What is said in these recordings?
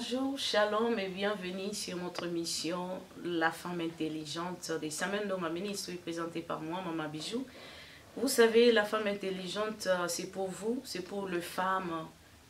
Bonjour, shalom et bienvenue sur notre mission La femme intelligente des Samendo ministre présentée par moi, Maman Bijou. Vous savez, la femme intelligente, c'est pour vous, c'est pour les femmes,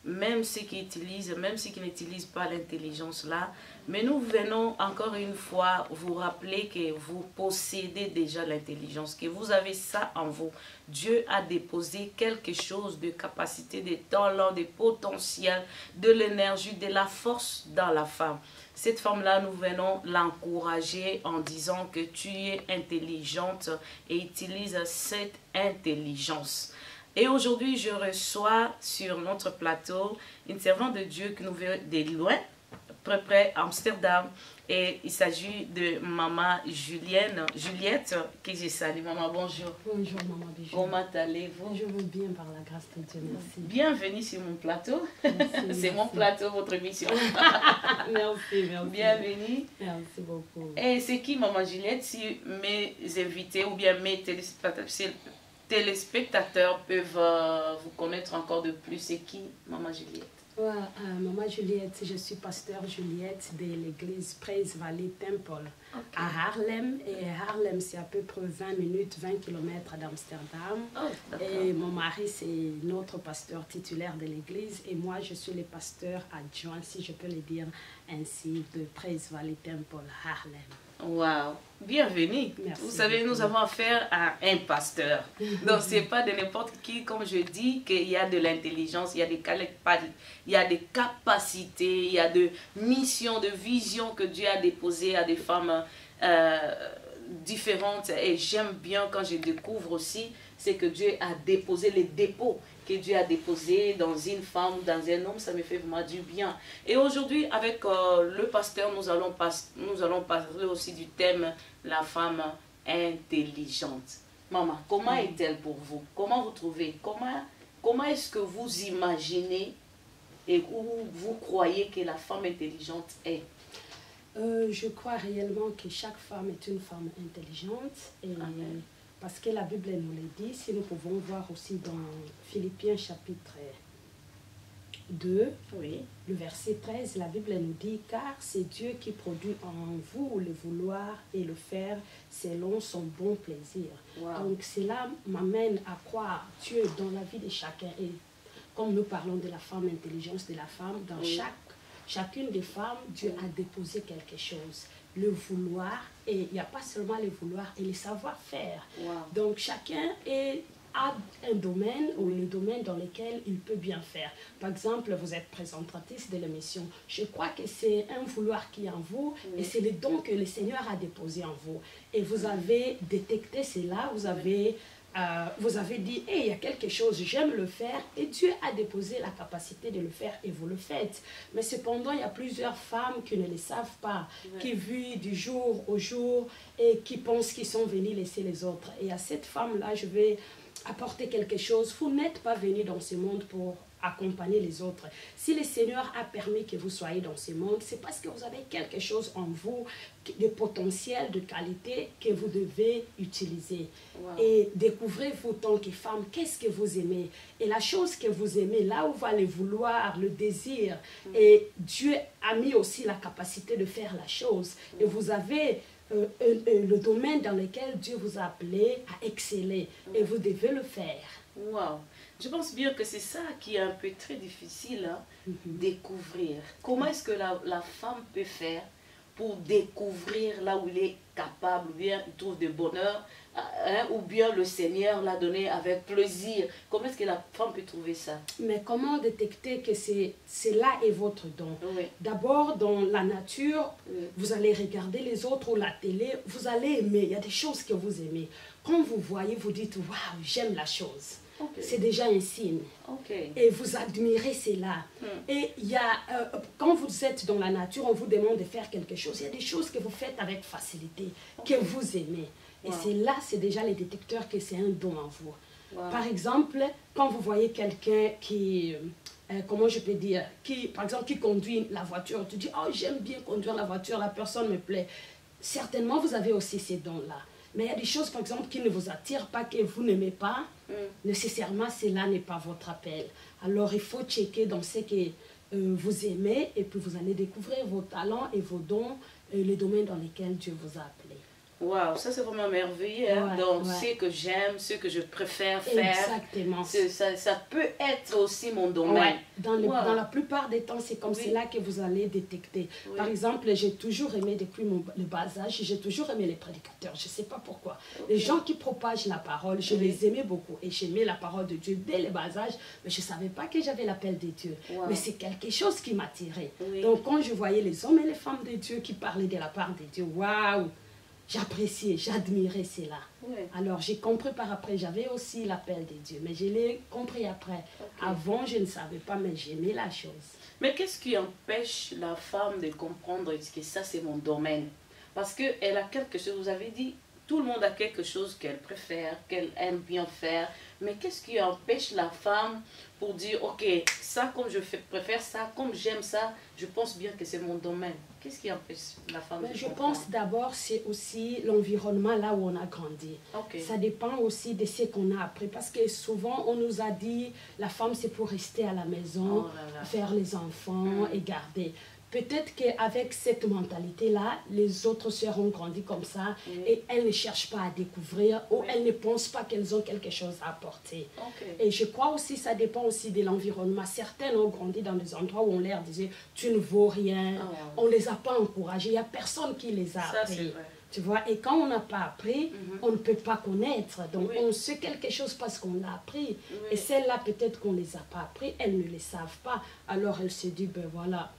même ceux qui utilisent, même ceux qui n'utilisent pas l'intelligence là. Mais nous venons encore une fois vous rappeler que vous possédez déjà l'intelligence, que vous avez ça en vous. Dieu a déposé quelque chose de capacité, de talent, de potentiel, de l'énergie, de la force dans la femme. Cette femme-là, nous venons l'encourager en disant que tu es intelligente et utilise cette intelligence. Et aujourd'hui, je reçois sur notre plateau une servante de Dieu qui nous vient de loin, près Amsterdam. Et il s'agit de Maman Juliette, que je salue. Maman, bonjour. Bonjour, Maman Bijou. Comment allez-vous? Je vais bien par la grâce de Dieu, merci. Bienvenue sur mon plateau. C'est mon plateau, votre émission. Merci. Bienvenue. Merci beaucoup. Et c'est qui, Maman Juliette, si mes invités ou bien mes téléspectateurs peuvent vous connaître encore de plus, c'est qui, Maman Juliette? Ouais, Maman Juliette, je suis pasteur Juliette de l'église Praise Valley Temple à Haarlem. Et Haarlem, c'est à peu près 20 minutes, 20 km d'Amsterdam. Oh, et mon mari, c'est notre pasteur titulaire de l'église. Et moi, je suis le pasteur adjoint, si je peux le dire ainsi, de Praise Valley Temple Haarlem. Wow, bienvenue. Merci. Vous savez, nous avons affaire à un pasteur. Donc, ce n'est pas de n'importe qui, comme je dis, qu'il y a de l'intelligence, il y a des capacités, il y a de missions, de visions que Dieu a déposées à des femmes différentes. Et j'aime bien quand je découvre aussi, c'est que Dieu a déposé les dépôts que Dieu a déposé dans une femme, dans un homme, ça me fait vraiment du bien. Et aujourd'hui, avec le pasteur, nous allons parler aussi du thème la femme intelligente. Maman, comment est-elle pour vous? Comment vous trouvez? Comment est-ce que vous imaginez et où vous croyez que la femme intelligente est? Je crois réellement que chaque femme est une femme intelligente. Et amen. Parce que la Bible nous le dit, si nous pouvons voir aussi dans Philippiens chapitre 2, oui. Le verset 13, la Bible nous dit « Car c'est Dieu qui produit en vous le vouloir et le faire selon son bon plaisir. Wow. » Donc cela m'amène à croire Dieu dans la vie de chacun. Et comme nous parlons de la femme, l'intelligence de la femme, dans chacune des femmes, Dieu a déposé quelque chose. Le vouloir, et il n'y a pas seulement le vouloir, et le savoir-faire. Wow. Donc chacun a un domaine ou le domaine dans lequel il peut bien faire. Par exemple, vous êtes présentatrice de l'émission. Je crois que c'est un vouloir qui est en vous, et c'est le don que le Seigneur a déposé en vous. Et vous avez détecté cela, vous avez dit, hey, il y a quelque chose, j'aime le faire, et Dieu a déposé la capacité de le faire, et vous le faites. Mais cependant, il y a plusieurs femmes qui ne le savent pas, qui vivent du jour au jour, et qui pensent qu'ils sont venus laisser les autres. Et à cette femme-là, je vais apporter quelque chose. Vous n'êtes pas venus dans ce monde pour accompagner les autres. Si le Seigneur a permis que vous soyez dans ce monde, c'est parce que vous avez quelque chose en vous, de potentiel, de qualité que vous devez utiliser. Wow. Et découvrez-vous tant que femme, qu'est-ce que vous aimez? Et la chose que vous aimez, là où va le vouloir, le désir, et Dieu a mis aussi la capacité de faire la chose. Et vous avez le domaine dans lequel Dieu vous a appelé à exceller. Et vous devez le faire. Wow. Je pense bien que c'est ça qui est un peu très difficile à découvrir. Comment est-ce que la femme peut faire pour découvrir là où il est capable, ou bien il trouve de bonheur, ou bien le Seigneur l'a donné avec plaisir? Comment est-ce que la femme peut trouver ça? Mais comment détecter que cela est votre don? D'abord, dans la nature, vous allez regarder les autres ou la télé, vous allez aimer, il y a des choses que vous aimez. Quand vous voyez, vous dites, waouh, j'aime la chose. C'est déjà un signe. Et vous admirez cela. Et il y a, quand vous êtes dans la nature, on vous demande de faire quelque chose. Il y a des choses que vous faites avec facilité, que vous aimez. Et c'est là, c'est déjà le détecteur que c'est un don en vous. Par exemple, quand vous voyez quelqu'un qui, comment je peux dire, par exemple, qui conduit la voiture, tu dis, oh, j'aime bien conduire la voiture, la personne me plaît. Certainement, vous avez aussi ces dons-là. Mais il y a des choses, par exemple, qui ne vous attirent pas, que vous n'aimez pas. Nécessairement, cela n'est pas votre appel. Alors, il faut checker dans ce que vous aimer et puis vous allez découvrir vos talents et vos dons, les domaines dans lesquels Dieu vous a appelé. Waouh, ça c'est vraiment merveilleux. Hein? Ouais, Donc, ouais. ce que j'aime, ce que je préfère faire, Exactement. ça peut être aussi mon domaine. Ouais. Dans Wow. la plupart des temps, c'est comme Oui. cela que vous allez détecter. Oui. Par exemple, j'ai toujours aimé, depuis le bas âge, j'ai toujours aimé les prédicateurs. Je ne sais pas pourquoi. Ok. Les gens qui propagent la parole, je Oui. les aimais beaucoup. Et j'aimais la parole de Dieu dès le bas âge, mais je ne savais pas que j'avais l'appel de Dieu. Wow. Mais c'est quelque chose qui m'attirait. Oui. Donc, quand je voyais les hommes et les femmes de Dieu qui parlaient de la part de Dieu, waouh! J'appréciais, j'admirais cela. Oui. Alors j'ai compris par après, j'avais aussi l'appel de Dieu, mais je l'ai compris après. Ok. Avant, je ne savais pas, mais j'aimais la chose. Mais qu'est-ce qui empêche la femme de comprendre que ça c'est mon domaine? Parce qu'elle a quelque chose, vous avez dit, tout le monde a quelque chose qu'elle préfère, qu'elle aime bien faire. Mais qu'est-ce qui empêche la femme pour dire, ok, ça comme préfère ça, comme j'aime ça, je pense bien que c'est mon domaine. Qu'est-ce qui empêche la femme Mais de je comprendre? pense d'abord, c'est aussi l'environnement là où on a grandi. Ok. Ça dépend aussi de ce qu'on a appris. Parce que souvent, on nous a dit, la femme c'est pour rester à la maison, Oh là là. faire les enfants et garder. Peut-être qu'avec cette mentalité-là, les autres sœurs ont grandi comme ça Oui. et elles ne cherchent pas à découvrir ou Oui. elles ne pensent pas qu'elles ont quelque chose à apporter. Ok. Et je crois aussi ça dépend aussi de l'environnement. Certaines ont grandi dans des endroits où on leur disait « tu ne vaux rien Oh. on ne les a pas encouragées, il n'y a personne qui les a Ça c'est appris. vrai. Tu vois, et quand on n'a pas appris, on ne peut pas connaître. Donc, Oui. on sait quelque chose parce qu'on l'a appris. Oui. Et celles-là, peut-être qu'on ne les a pas appris, elles ne les savent pas. Alors, elles se disent, ben voilà,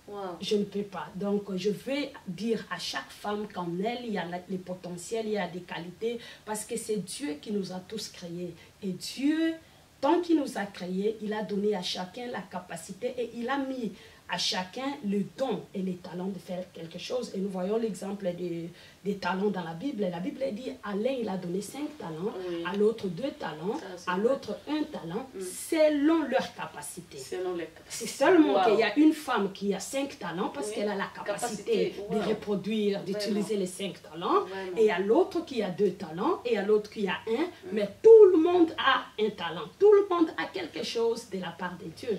Wow. je ne peux pas. Donc, je vais dire à chaque femme qu'en elle, il y a les potentiels, il y a des qualités, parce que c'est Dieu qui nous a tous créés. Et Dieu, tant qu'il nous a créés, il a donné à chacun la capacité et il a mis à chacun le don et les talents de faire quelque chose. Et nous voyons l'exemple des talents dans la Bible. La Bible dit, à l'un, il a donné 5 talents, Oui. à l'autre 2 talents, Ça, c'est à vrai. l'autre 1 talent, selon leur capacité. Selon les... C'est seulement Wow. qu'il y a une femme qui a 5 talents parce Oui. qu'elle a la capacité Wow. de reproduire, d'utiliser les 5 talents. Vraiment. Et à l'autre qui a 2 talents et à l'autre qui a 1. Mais tout le monde a un talent. Tout le monde a quelque chose de la part de Dieu.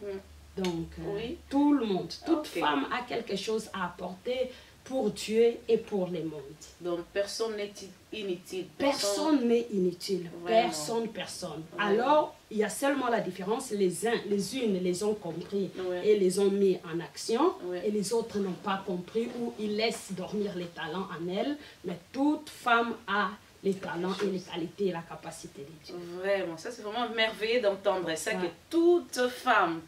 Mm. Donc, Oui. tout le monde, toute Ok. femme a quelque chose à apporter pour Dieu et pour le monde. Donc personne n'est inutile. Personne n'est inutile. Vraiment. Personne. Vraiment. Alors, il y a seulement la différence. Les unes les ont compris Ouais. et les ont mis en action. Ouais. Et les autres n'ont pas compris ou ils laissent dormir les talents en elles. Mais toute femme a les talents et les qualités et la capacité de Dieu. Vraiment, ça c'est vraiment merveilleux d'entendre ça, Ouais. que toute femme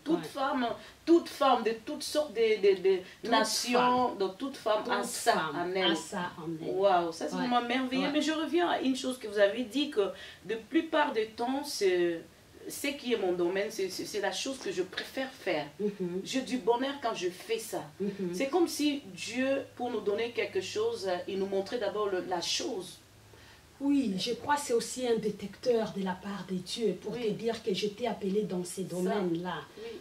de toutes sortes de nations, de toute femme a Toute ça femme en elle. a ça en elle. Waouh, ça c'est Ouais. vraiment merveilleux. Ouais. Mais je reviens à une chose que vous avez dit, que de plupart du temps, ce qui est mon domaine, c'est la chose que je préfère faire. Mhm, J'ai du bonheur quand je fais ça. mhm. C'est comme si Dieu, pour nous donner quelque chose, il nous montrait d'abord la chose. Oui, je crois que c'est aussi un détecteur de la part de Dieu pour Oui. te dire que je t'ai appelé dans ces domaines-là.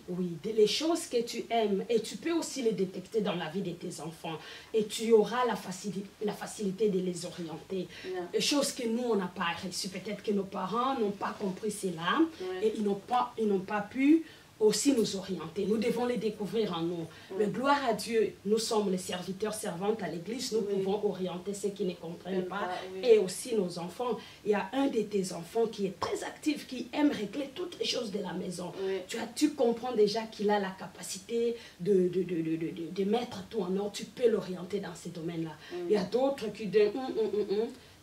Oui. Oui, les choses que tu aimes, et tu peux aussi les détecter dans la vie de tes enfants, et tu auras la facilité de les orienter. Yeah. Des choses que nous, on n'a pas reçues. Peut-être que nos parents n'ont pas compris cela, Ouais. et ils n'ont pas pu aussi nous orienter. Nous devons les découvrir en nous. Mais gloire à Dieu, nous sommes les serviteurs, servantes à l'église, nous Oui. pouvons orienter ceux qui ne comprennent pas, Oui. et aussi nos enfants. Il y a un de tes enfants qui est très actif, qui aime régler toutes les choses de la maison. Oui. Tu comprends déjà qu'il a la capacité de mettre tout en ordre, tu peux l'orienter dans ces domaines-là. Il y a d'autres qui disent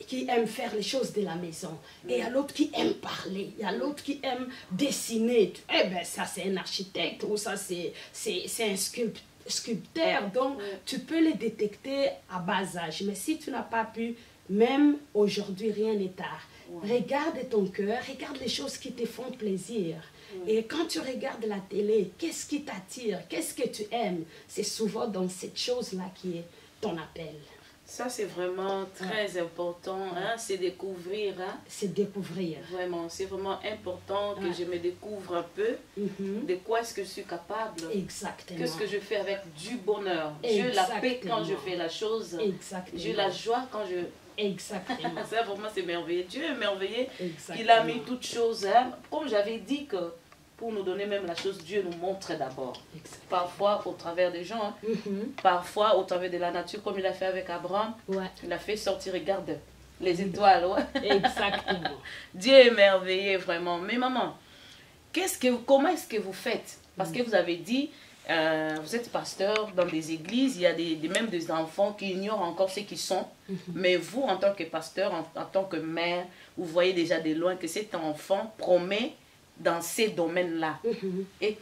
qui aiment faire les choses de la maison. Et il y a l'autre qui aime parler. Il y a l'autre qui aime dessiner. Eh bien, ça, c'est un architecte ou ça, c'est un sculpteur. Donc, tu peux les détecter à bas âge. Mais si tu n'as pas pu, même aujourd'hui, rien n'est tard. Regarde ton cœur, regarde les choses qui te font plaisir. Et quand tu regardes la télé, qu'est-ce qui t'attire? Qu'est-ce que tu aimes? C'est souvent dans cette chose-là qui est ton appel. Ça, c'est vraiment très important, hein, c'est découvrir. Hein. C'est découvrir. Vraiment, c'est vraiment important que je me découvre un peu de quoi est-ce que je suis capable. Exactement. Qu'est-ce que je fais avec du bonheur. J'ai la paix quand je fais la chose. Exactement. J'ai la joie quand je... Exactement. Ça, vraiment, c'est merveilleux. Dieu est merveilleux. Exactement. Il a mis toutes choses. Hein. Comme j'avais dit que pour nous donner même la chose, Dieu nous montre d'abord. Parfois au travers des gens, hein. Parfois au travers de la nature, comme il a fait avec Abraham. Il a fait sortir, regarde, les étoiles. Exactement. Dieu est merveilleux vraiment. Mais maman, comment est-ce que vous faites? Parce que vous avez dit, vous êtes pasteur dans des églises, il y a même des enfants qui ignorent encore ce qu'ils sont. Mais vous, en tant que pasteur, en tant que mère, vous voyez déjà de loin que cet enfant promet dans ces domaines-là. Et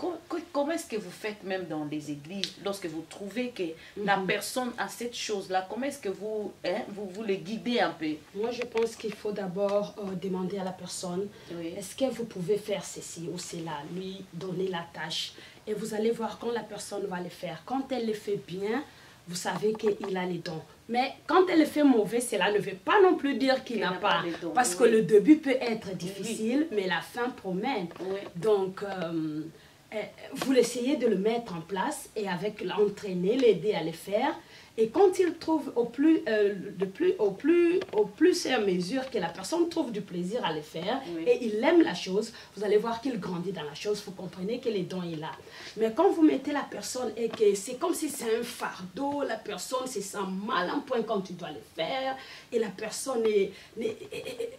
comment est-ce que vous faites même dans les églises, lorsque vous trouvez que la personne a cette chose-là, comment est-ce que vous le guidez un peu? Moi, je pense qu'il faut d'abord demander à la personne, est-ce que vous pouvez faire ceci ou cela, lui donner la tâche. Et vous allez voir quand la personne va le faire. Quand elle le fait bien, vous savez qu'il a les dons. Mais quand elle le fait mauvais, cela ne veut pas non plus dire qu'il n'a pas. Parce que le début peut être difficile, mais la fin promet. Donc, vous essayez de le mettre en place et avec l'entraîner, l'aider à le faire. Et quand il trouve au plus et à mesure que la personne trouve du plaisir à le faire et il aime la chose, vous allez voir qu'il grandit dans la chose, vous comprenez que les dons est là. Mais quand vous mettez la personne et que c'est comme si c'est un fardeau, la personne se sent mal en point quand tu dois le faire et la personne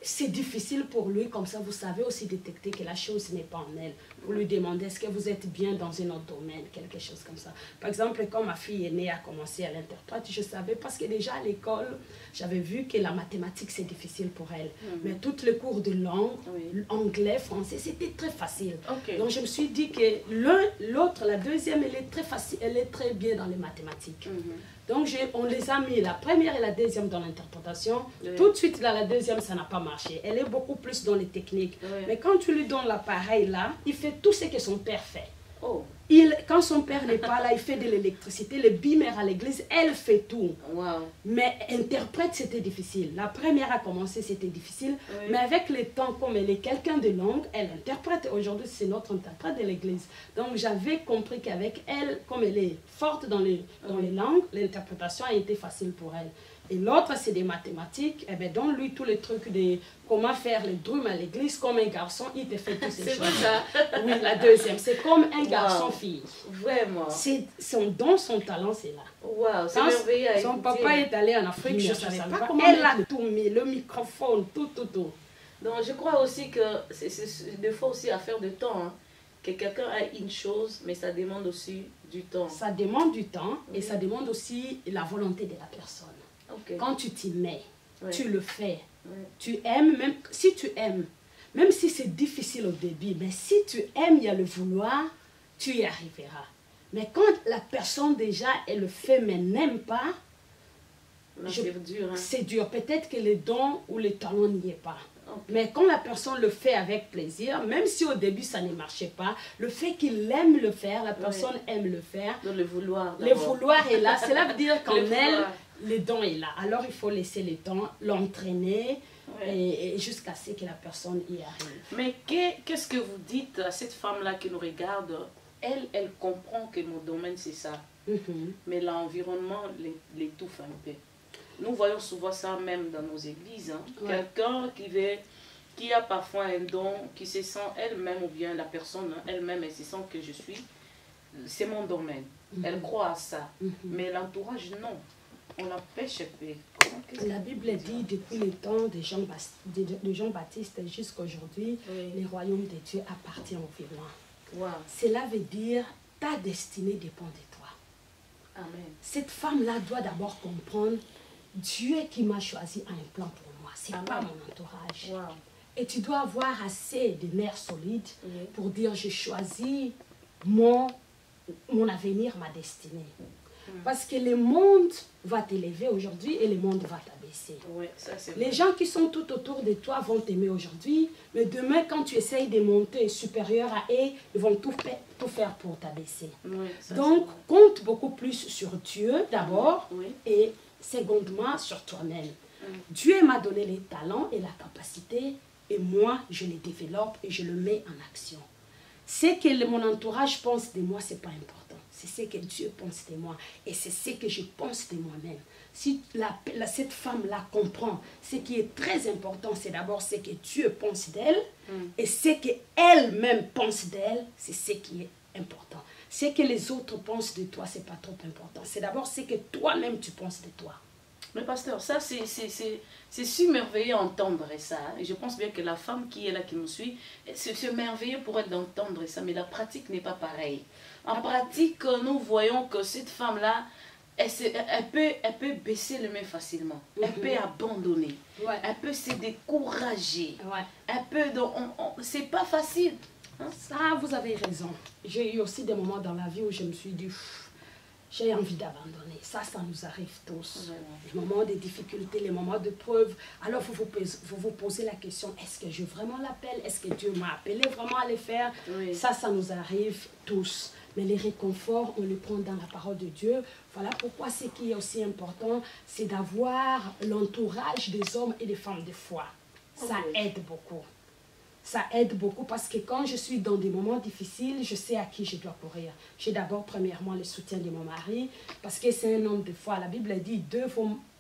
c'est difficile pour lui, comme ça vous savez aussi détecter que la chose n'est pas en elle. Vous lui demandez est-ce que vous êtes bien dans un autre domaine, quelque chose comme ça. Par exemple, quand ma fille aînée a commencé à l'interprète, je savais parce que déjà à l'école, j'avais vu que la mathématique c'est difficile pour elle. Mais toutes les cours de langue, anglais, français, c'était très facile. Donc je me suis dit que l'autre, la deuxième, elle est très facile, elle est très bien dans les mathématiques. Donc on les a mis la première et la deuxième dans l'interprétation. Tout de suite, là, la deuxième, ça n'a pas marché. Elle est beaucoup plus dans les techniques. Mais quand tu lui donnes l'appareil là, il fait tout ce que son père fait. Quand son père n'est pas là, il fait de l'électricité, le bimère à l'église, elle fait tout. Mais interprète, c'était difficile. La première a commencé, c'était difficile. Mais avec le temps, comme elle est quelqu'un de langue, elle interprète. Aujourd'hui, c'est notre interprète de l'église. Donc, j'avais compris qu'avec elle, comme elle est forte dans les langues, l'interprétation a été facile pour elle. Et l'autre, c'est des mathématiques. Et bien, donne-lui tous les trucs de comment faire les drums à l'église. Comme un garçon, il te fait toutes ces choses. C'est ça. Oui, la deuxième. C'est comme un garçon-fille. Vraiment. Son don, son talent, c'est là. C'est merveilleux. Son papa est allé en Afrique, je ne savais pas comment. Elle a tout mis, le microphone, tout. Donc, je crois aussi que c'est des fois aussi affaire de temps. Hein. Que quelqu'un a une chose, mais ça demande aussi du temps. Ça demande du temps et ça demande aussi la volonté de la personne. Quand tu t'y mets, tu le fais, tu aimes, même si tu aimes, même si c'est difficile au début, mais si tu aimes, il y a le vouloir, tu y arriveras. Mais quand la personne déjà, elle le fait mais n'aime pas, c'est dur. Peut-être que le don ou le talent n'y est pas. Mais quand la personne le fait avec plaisir, même si au début ça ne marchait pas, le fait qu'il aime le faire, la personne aime le faire. Donc le vouloir. Le vouloir est là. Cela veut dire qu'en elle, le don est là. Alors il faut laisser le temps, l'entraîner et jusqu'à ce que la personne y arrive. Mais qu'est-ce que vous dites à cette femme-là qui nous regarde? Elle comprend que mon domaine c'est ça. Mais l'environnement l'étouffe un peu. Nous voyons souvent ça même dans nos églises. Hein. Quelqu'un qui a parfois un don, qui se sent elle-même, ou bien la personne elle-même, elle se sent que je suis, c'est mon domaine. Elle croit à ça. Mais l'entourage, non. On l'empêche un peu. La Bible dit, depuis le temps de Jean-Baptiste jusqu'à aujourd'hui, le royaume de Dieu appartient au vivant. Cela veut dire, ta destinée dépend de toi. Amen. Cette femme-là doit d'abord comprendre, Dieu qui m'a choisi a un plan pour moi, c'est pas mon entourage. Et tu dois avoir assez de nerfs solides pour dire, j'ai choisi mon avenir, ma destinée. Parce que le monde va t'élever aujourd'hui et le monde va t'abaisser. Les gens qui sont tout autour de toi vont t'aimer aujourd'hui, mais demain, quand tu essayes de monter supérieur à eux, ils vont tout faire pour t'abaisser. Donc, compte beaucoup plus sur Dieu d'abord et secondement sur toi-même. Dieu m'a donné les talents et la capacité et moi, je les développe et je le mets en action. Ce que mon entourage pense de moi, ce n'est pas important. c'est ce que Dieu pense de moi. Et c'est ce que je pense de moi-même. Si cette femme-là comprend, ce qui est très important, c'est d'abord ce que Dieu pense d'elle. Et ce qu'elle-même pense d'elle, c'est ce qui est important. Ce que les autres pensent de toi, c'est pas trop important. C'est d'abord ce que toi-même tu penses de toi. Mais pasteur, ça c'est si merveilleux d'entendre ça. Et je pense bien que la femme qui est là, qui nous suit, c'est merveilleux pour elle d'entendre ça. Mais la pratique n'est pas pareille. En pratique, nous voyons que cette femme-là, elle peut baisser les mains facilement. Elle peut abandonner. Elle peut se décourager. Elle peut... C'est pas facile. Hein? Ça, vous avez raison. J'ai eu aussi des moments dans la vie où je me suis dit... J'ai envie d'abandonner. Ça nous arrive tous. Les moments de difficultés, les moments de preuve. Alors, vous vous posez la question, est-ce que je vraiment l'appelle? Est-ce que Dieu m'a appelé vraiment à le faire? Ça nous arrive tous. Mais les réconforts, on les prend dans la parole de Dieu. Voilà pourquoi ce qui est aussi important, c'est d'avoir l'entourage des hommes et des femmes de foi. Ça aide beaucoup. Ça aide beaucoup parce que quand je suis dans des moments difficiles, je sais à qui je dois courir. J'ai d'abord, premièrement, le soutien de mon mari parce que c'est un homme de foi. La Bible dit, deux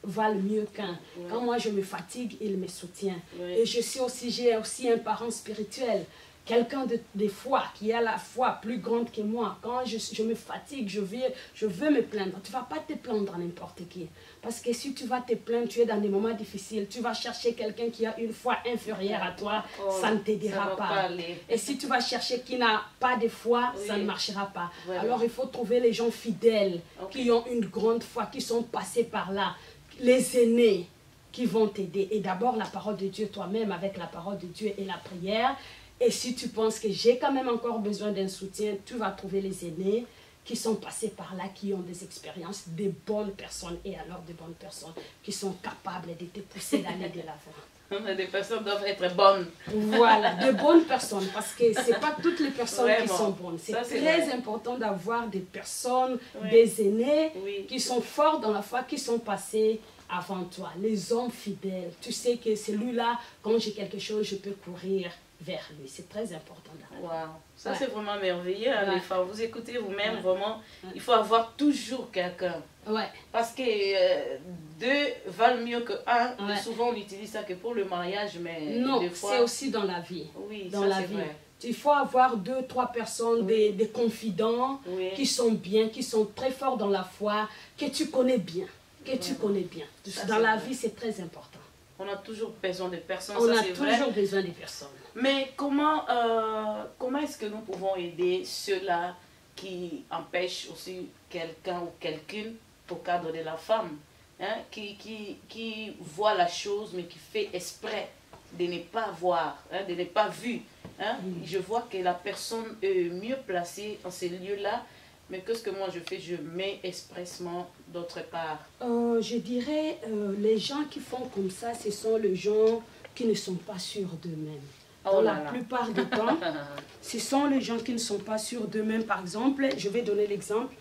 valent mieux qu'un. Quand moi je me fatigue, il me soutient. Et j'ai aussi un parent spirituel. Quelqu'un de foi, qui a la foi plus grande que moi. Quand je me fatigue, je veux me plaindre. Tu ne vas pas te plaindre à n'importe qui. Parce que si tu vas te plaindre, tu es dans des moments difficiles. Tu vas chercher quelqu'un qui a une foi inférieure à toi, ça ne t'aidera pas. Et si tu vas chercher qui n'a pas de foi, ça ne marchera pas. Alors il faut trouver les gens fidèles, qui ont une grande foi, qui sont passés par là. Les aînés qui vont t'aider. Et d'abord la parole de Dieu, toi-même, avec la parole de Dieu et la prière. Et si tu penses que j'ai quand même encore besoin d'un soutien, tu vas trouver les aînés qui sont passés par là, qui ont des expériences, des bonnes personnes, et alors des bonnes personnes qui sont capables de te pousser d'aller de l'avant. Des personnes doivent être bonnes. Voilà, de bonnes personnes, parce que ce n'est pas toutes les personnes qui sont bonnes. C'est très important d'avoir des personnes, des aînés, qui sont forts dans la foi, qui sont passés avant toi. Les hommes fidèles, tu sais que celui-là, quand j'ai quelque chose, je peux courir vers lui. C'est très important. Wow. Ça, c'est vraiment merveilleux. Les femmes, vous écoutez vous-même, vraiment, il faut avoir toujours quelqu'un. Parce que deux valent mieux que un. Souvent, on utilise ça que pour le mariage, mais non, c'est aussi dans la vie. Oui, dans la vie. Vrai. Il faut avoir 2, 3 personnes, des confidents, qui sont bien, qui sont très forts dans la foi, que tu connais bien. Tu connais bien. Dans la vie, c'est très important. On a toujours besoin de personnes. On a toujours besoin de personnes. Mais comment est-ce que nous pouvons aider ceux-là qui empêchent aussi quelqu'un ou quelqu'une au cadre de la femme, hein, qui voit la chose mais qui fait exprès de ne pas voir, hein, de ne pas vu. Hein? Je vois que la personne est mieux placée en ces lieux-là, mais qu'est-ce que moi je fais? Je mets expressement d'autre part. Je dirais, les gens qui font comme ça, ce sont les gens qui ne sont pas sûrs d'eux-mêmes. Dans la plupart du temps, ce sont les gens qui ne sont pas sûrs d'eux-mêmes. Par exemple, je vais donner l'exemple.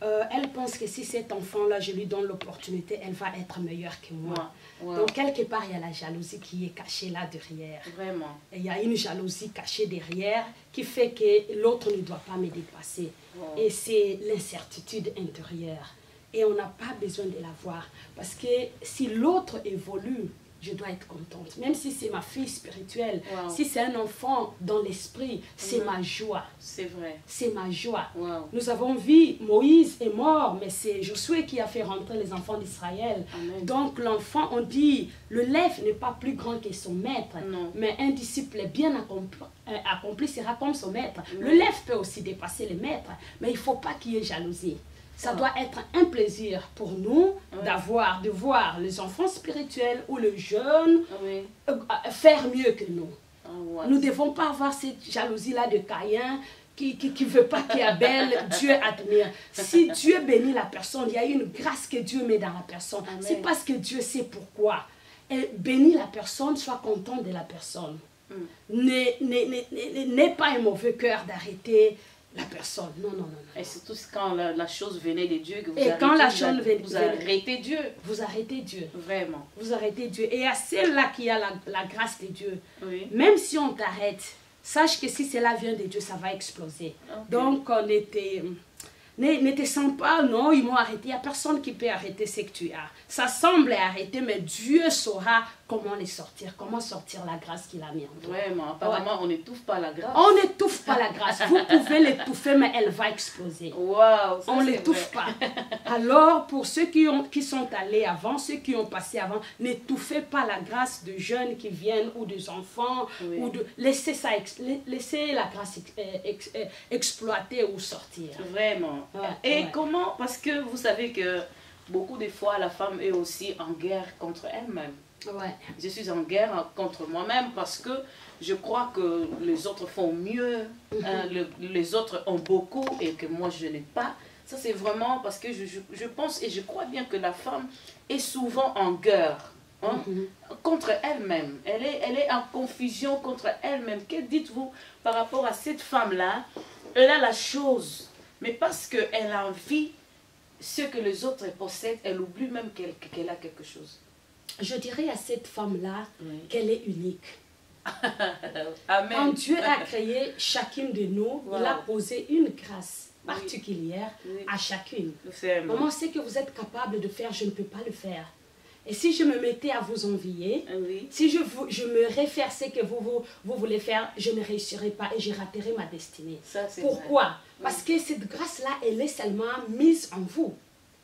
Elle pense que si cet enfant-là, je lui donne l'opportunité, elle va être meilleure que moi. Donc, quelque part, il y a la jalousie qui est cachée là derrière. Vraiment. Et il y a une jalousie cachée derrière qui fait que l'autre ne doit pas me dépasser. Et c'est l'incertitude intérieure. Et on n'a pas besoin de la voir. Parce que si l'autre évolue, je dois être contente. Même si c'est ma fille spirituelle, si c'est un enfant dans l'esprit, c'est ma joie. C'est vrai. C'est ma joie. Nous avons vu, Moïse est mort, mais c'est Josué qui a fait rentrer les enfants d'Israël. Donc l'enfant, on dit, le lèvre n'est pas plus grand que son maître, mais un disciple bien accompli sera comme son maître. Le lèvre peut aussi dépasser le maître, mais il ne faut pas qu'il y ait jalousie. Ça doit être un plaisir pour nous de voir les enfants spirituels ou les jeunes faire mieux que nous. Nous ne devons pas avoir cette jalousie-là de Caïn qui ne veut pas qu'Abel, Dieu admire. Si Dieu bénit la personne, il y a une grâce que Dieu met dans la personne. C'est parce que Dieu sait pourquoi. Et bénit la personne, sois content de la personne. N'aie pas un mauvais cœur d'arrêter la personne. Non. Et surtout quand la chose venait de Dieu, que vous arrêtez Dieu. Vous arrêtez Dieu. Vraiment. Vous arrêtez Dieu. Et à celle-là qui a la grâce de Dieu, même si on t'arrête, sache que si cela vient de Dieu, ça va exploser. Donc Ne te sens pas, non, ils m'ont arrêté. Il n'y a personne qui peut arrêter ce que tu as. Ça semble arrêter, mais Dieu saura comment les sortir, comment sortir la grâce qu'il a mis en toi. Vraiment, apparemment, on n'étouffe pas la grâce. On n'étouffe pas la grâce. Vous pouvez l'étouffer, mais elle va exploser. Wow, on ne l'étouffe pas. Alors, pour ceux qui sont allés avant, ceux qui ont passé avant, n'étouffez pas la grâce de jeunes qui viennent ou des enfants. Oui. Ou de, laissez la grâce exploiter ou sortir. Vraiment. Ouais, Et ouais. comment, parce que vous savez que beaucoup de fois, la femme est aussi en guerre contre elle-même. Ouais. Je suis en guerre contre moi-même parce que je crois que les autres font mieux, les autres ont beaucoup et que moi je n'ai pas. Ça c'est vraiment parce que je pense et je crois bien que la femme est souvent en guerre contre elle-même. Elle est en confusion contre elle-même. Que dites-vous par rapport à cette femme-là? Elle a la chose, mais parce qu'elle a envie ce que les autres possèdent, elle oublie même qu'elle a quelque chose. Je dirais à cette femme-là Oui. qu'elle est unique. Amen. Quand Dieu a créé chacune de nous, Wow. il a posé une grâce particulière Oui. à chacune. Vraiment. Maman, ce que vous êtes capable de faire, je ne peux pas le faire. Et si je me mettais à vous envier, Oui. si je me réfère ce que vous voulez faire, je ne réussirai pas et je raterai ma destinée. Ça, c'est Pourquoi? vrai. Parce que cette grâce-là, elle est seulement mise en vous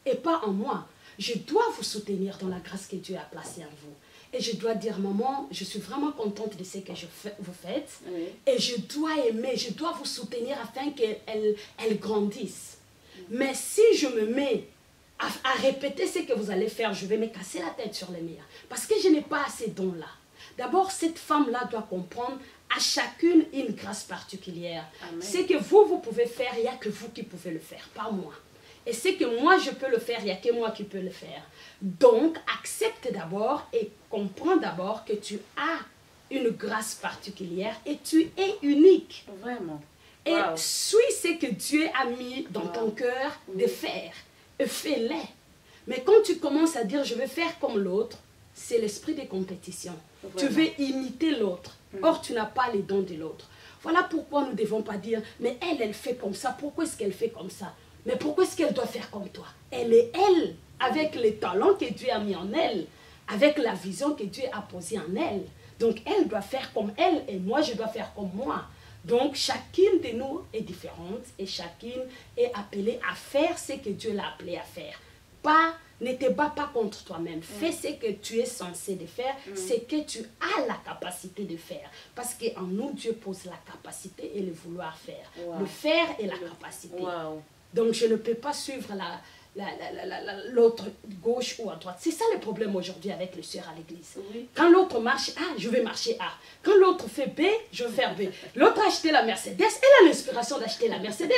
et pas en moi. Je dois vous soutenir dans la grâce que Dieu a placée en vous. Et je dois dire, maman, je suis vraiment contente de ce que vous faites. Oui. Et je dois aimer, je dois vous soutenir afin qu'elle grandisse. Mais si je me mets à répéter ce que vous allez faire, je vais me casser la tête sur les murs. Parce que je n'ai pas ces dons-là. D'abord, cette femme-là doit comprendre à chacune une grâce particulière. Amen. Ce que vous pouvez faire, il n'y a que vous qui pouvez le faire, pas moi. Et ce que moi je peux le faire, il n'y a que moi qui peux le faire. Donc, accepte d'abord et comprends d'abord que tu as une grâce particulière et tu es unique. Vraiment. Et Wow. suis ce que Dieu a mis dans ton cœur de faire. Et fais-le. Mais quand tu commences à dire je vais faire comme l'autre, c'est l'esprit de compétition. Vraiment. Tu veux imiter l'autre. Or, tu n'as pas les dons de l'autre. Voilà pourquoi nous ne devons pas dire mais elle fait comme ça. Pourquoi est-ce qu'elle fait comme ça? Mais pourquoi est-ce qu'elle doit faire comme toi? Elle est elle, avec les talents que Dieu a mis en elle, avec la vision que Dieu a posée en elle. Donc, elle doit faire comme elle et moi, je dois faire comme moi. Donc, chacune de nous est différente et chacune est appelée à faire ce que Dieu l'a appelé à faire. Pas, ne te bats pas contre toi-même. Fais ce que tu es censé de faire, ce que tu as la capacité de faire. Parce qu'en nous, Dieu pose la capacité et le vouloir faire. Wow. Le faire et la capacité. Wow. Donc, je ne peux pas suivre l'autre gauche ou à droite. C'est ça le problème aujourd'hui avec les sœurs à l'église. Oui. Quand l'autre marche A, je vais marcher A. Quand l'autre fait B, je vais faire B. L'autre a acheté la Mercedes, elle a l'inspiration d'acheter la Mercedes.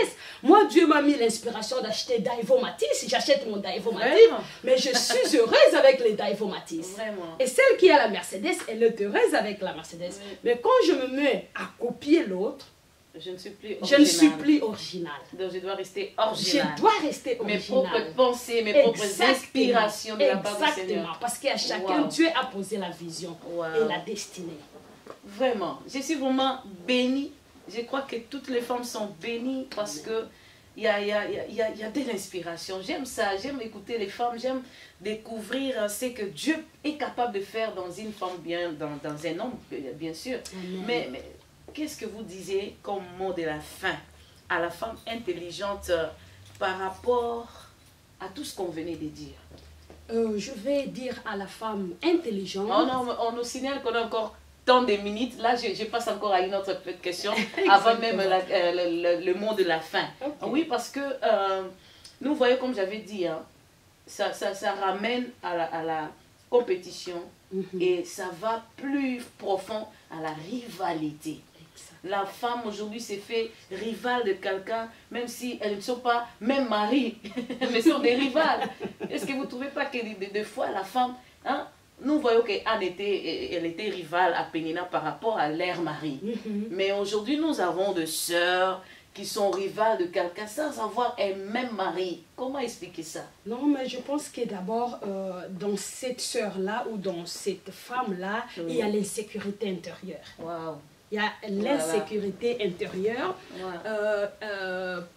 Moi, Dieu m'a mis l'inspiration d'acheter Daewoo Matisse. J'achète mon Daewoo Matisse. Vraiment. Mais je suis heureuse avec les Daewoo Matisse. Vraiment. Et celle qui a la Mercedes, elle est heureuse avec la Mercedes. Oui. Mais quand je me mets à copier l'autre, Je ne suis plus je originale. ne suis plus originale. Donc je dois rester Je originale. dois rester Mes originale. propres pensées, mes propres inspirations de la part du Exactement. Seigneur. Parce qu'à chacun, Wow. Dieu a posé la vision Wow. et la destinée. Vraiment, je suis vraiment bénie. Je crois que toutes les femmes sont bénies parce que il y a de l'inspiration. J'aime ça, j'aime écouter les femmes, j'aime découvrir ce que Dieu est capable de faire dans une femme, dans un homme, bien sûr. Amen. Mais qu'est-ce que vous disiez comme mot de la fin à la femme intelligente par rapport à tout ce qu'on venait de dire? Je vais dire à la femme intelligente. On nous signale qu'on a encore tant de minutes. Là, je passe encore à une autre question avant même le mot de la fin. Okay. Oui, parce que nous voyons, comme j'avais dit, hein, ça ramène à la compétition et ça va plus profond à la rivalité. La femme aujourd'hui s'est fait rivale de quelqu'un, même si elles ne sont pas même maris, mais sont des rivales. Est-ce que vous ne trouvez pas que des fois la femme, hein, nous voyons qu'Anne était rivale à Pénina par rapport à leur mari. Mais aujourd'hui, nous avons des sœurs qui sont rivales de quelqu'un sans avoir un même mari. Comment expliquer ça? Non, mais je pense que d'abord, dans cette sœur-là ou dans cette femme-là, il y a l'insécurité intérieure. Wow. Il Il y a l'insécurité intérieure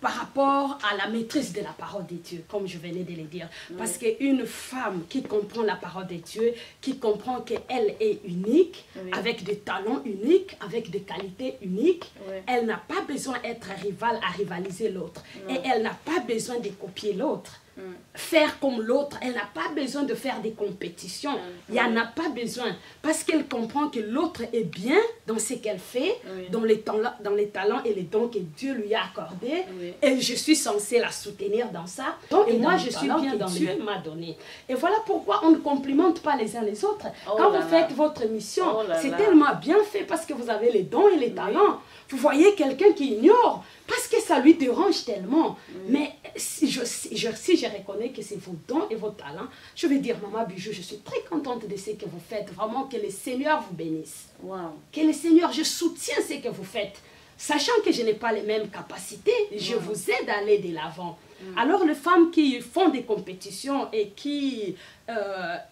par rapport à la maîtrise de la parole de Dieu, comme je venais de le dire. Parce qu'une femme qui comprend la parole de Dieu, qui comprend qu'elle est unique, avec des talents uniques, avec des qualités uniques, elle n'a pas besoin d'être rivale à rivaliser l'autre. Et elle n'a pas besoin de copier l'autre. Faire comme l'autre, elle n'a pas besoin de faire des compétitions, il n'y en a pas besoin, parce qu'elle comprend que l'autre est bien dans ce qu'elle fait, dans les talents et les dons que Dieu lui a accordés, et je suis censée la soutenir dans ça, et moi je suis bien dans Dieu m'a donné. Et voilà pourquoi on ne complimente pas les uns les autres. Quand vous faites votre mission, c'est tellement bien fait parce que vous avez les dons et les talents. Vous voyez quelqu'un qui ignore, parce que ça lui dérange tellement. Mais si je reconnais que c'est vos dons et vos talents, je vais dire, Maman Bijou, je suis très contente de ce que vous faites. Vraiment, que le Seigneur vous bénisse. Que le Seigneur, je soutiens ce que vous faites. Sachant que je n'ai pas les mêmes capacités, je vous aide à aller de l'avant. Alors, les femmes qui font des compétitions et qui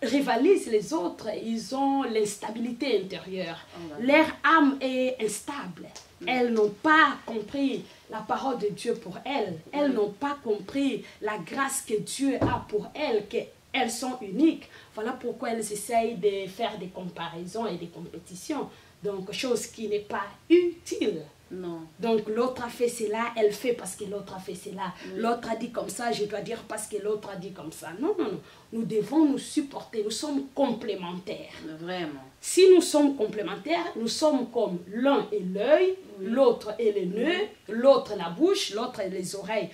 rivalisent les autres, ils ont l'instabilité intérieure. Leur âme est instable. Elles n'ont pas compris la parole de Dieu pour elles. Elles n'ont pas compris la grâce que Dieu a pour elles, qu'elles sont uniques. Voilà pourquoi elles essayent de faire des comparaisons et des compétitions. Donc, chose qui n'est pas utile. Non. Donc l'autre a fait cela, elle fait parce que l'autre a fait cela. L'autre a dit comme ça, je dois dire parce que l'autre a dit comme ça. Non, non, non. Nous devons nous supporter, nous sommes complémentaires. Vraiment. Si nous sommes complémentaires, nous sommes comme l'un est l'œil, l'autre est le nœud, l'autre la bouche, l'autre les oreilles.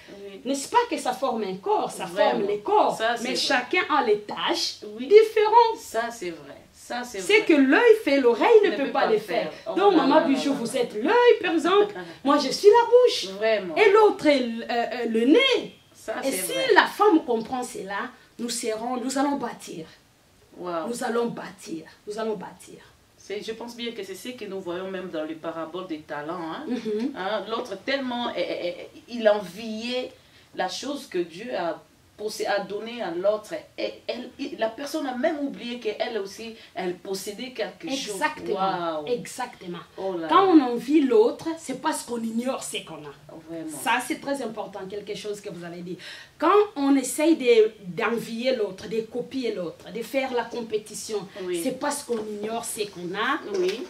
N'est-ce pas que ça forme un corps, ça forme les corps, mais chacun a les tâches différentes. Ça c'est vrai. C'est que l'œil fait, l'oreille ne peut pas le faire. Donc, Maman Bijou, vous êtes l'œil, par exemple. Moi, je suis la bouche. Vraiment. Et l'autre est le nez. Et si vrai. la femme comprend cela, nous allons bâtir. Wow. Nous allons bâtir. Nous allons bâtir. Je pense bien que c'est ce que nous voyons même dans le parabole des talents. Hein? L'autre, tellement, il enviait la chose que Dieu a donné à l'autre. La personne a même oublié qu'elle aussi, elle possédait quelque chose. Exactement. Wow. Exactement. Oh là Quand on envie l'autre, c'est parce qu'on ignore ce qu'on a. Vraiment. Ça, c'est très important, quelque chose que vous avez dit. Quand on essaye d'envier l'autre, de copier l'autre, de faire la compétition, c'est parce qu'on ignore ce qu'on a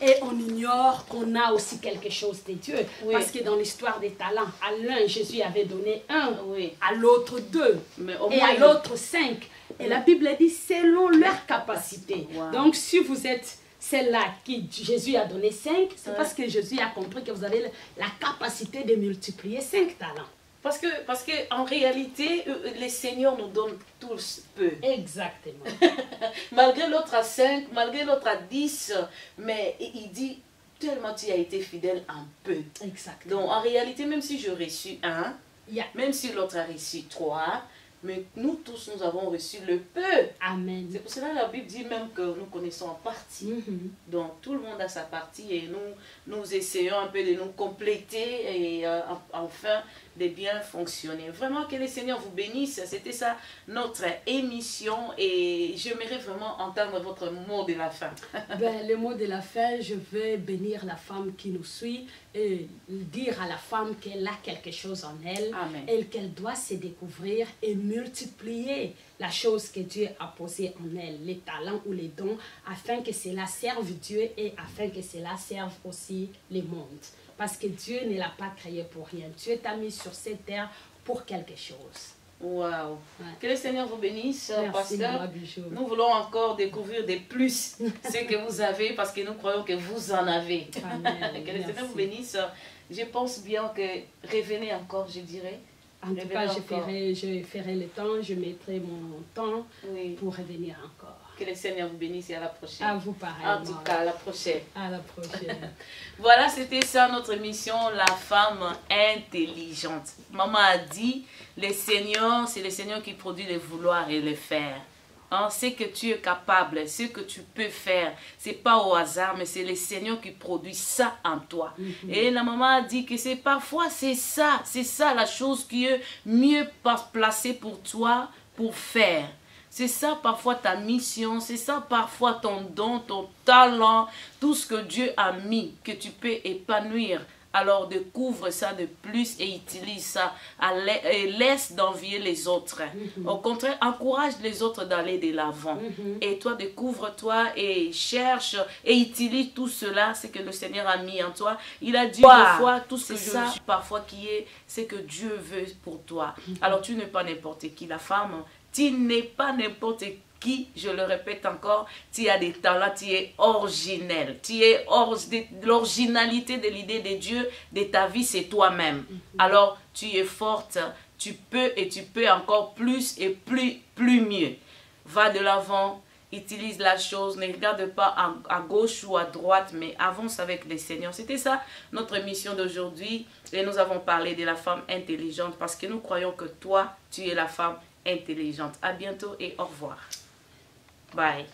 et on ignore qu'on a aussi quelque chose de Dieu. Parce que dans l'histoire des talents, à l'un, Jésus avait donné 1, à l'autre 2, et à l'autre 5. Et la Bible dit selon leur capacité. Donc, si vous êtes celle-là qui Jésus a donné 5, c'est parce que Jésus a compris que vous avez la capacité de multiplier 5 talents. Parce que en réalité, les seigneurs nous donnent tous peu. Exactement. Malgré l'autre à 5, malgré l'autre à 10, mais il dit, tellement tu as été fidèle en peu. Exactement. Donc en réalité, même si je reçus 1, même si l'autre a reçu 3, mais nous tous, nous avons reçu le peu. Amen. C'est pour cela que la Bible dit même que nous connaissons en partie. Donc tout le monde a sa partie et nous essayons un peu de nous compléter et enfin de bien fonctionner. Vraiment que le Seigneur vous bénisse. C'était ça notre émission et j'aimerais vraiment entendre votre mot de la fin. Le mot de la fin, je vais bénir la femme qui nous suit et dire à la femme qu'elle a quelque chose en elle et qu'elle doit se découvrir et multiplier la chose que Dieu a posée en elle, les talents ou les dons, afin que cela serve Dieu et afin que cela serve aussi le monde. Parce que Dieu ne l'a pas créé pour rien. Dieu t'a mis sur cette terre pour quelque chose. Waouh! Que le Seigneur vous bénisse, pasteur. Nous voulons encore découvrir de plus ce que vous avez parce que nous croyons que vous en avez. Amen. Que le Seigneur vous bénisse. Je pense bien que revenez encore, je dirais. En tout cas, je ferai le temps, je mettrai mon temps pour revenir encore. Que le Seigneur vous bénisse et à la prochaine. À vous pareil. En tout cas, à la prochaine. À la prochaine. Voilà, c'était ça notre émission, la femme intelligente. Maman a dit, le Seigneur, c'est le Seigneur qui produit le vouloir et le faire. Hein, ce que tu es capable, ce que tu peux faire, c'est pas au hasard, mais c'est le Seigneur qui produit ça en toi. Et la maman a dit que c'est parfois c'est ça la chose qui est mieux placée pour toi pour faire. C'est ça parfois ta mission, c'est ça parfois ton don, ton talent, tout ce que Dieu a mis, que tu peux épanouir. Alors découvre ça de plus et utilise ça et laisse d'envier les autres. Au contraire, encourage les autres d'aller de l'avant. Et toi, découvre-toi et cherche et utilise tout cela, c'est que le Seigneur a mis en toi. Il a dit parfois tout ce que ça parfois qui est, c'est que Dieu veut pour toi. Alors tu n'es pas n'importe qui, la femme. Tu n'es pas n'importe qui, je le répète encore, tu as des talents, tu es originel. Tu es l'originalité de l'idée de Dieu, de ta vie, c'est toi-même. Alors, tu es forte, tu peux et tu peux encore plus et plus mieux. Va de l'avant, utilise la chose, ne regarde pas à gauche ou à droite, mais avance avec le Seigneur. C'était ça notre mission d'aujourd'hui. Et nous avons parlé de la femme intelligente parce que nous croyons que toi, tu es la femme intelligente. À bientôt et au revoir. Bye.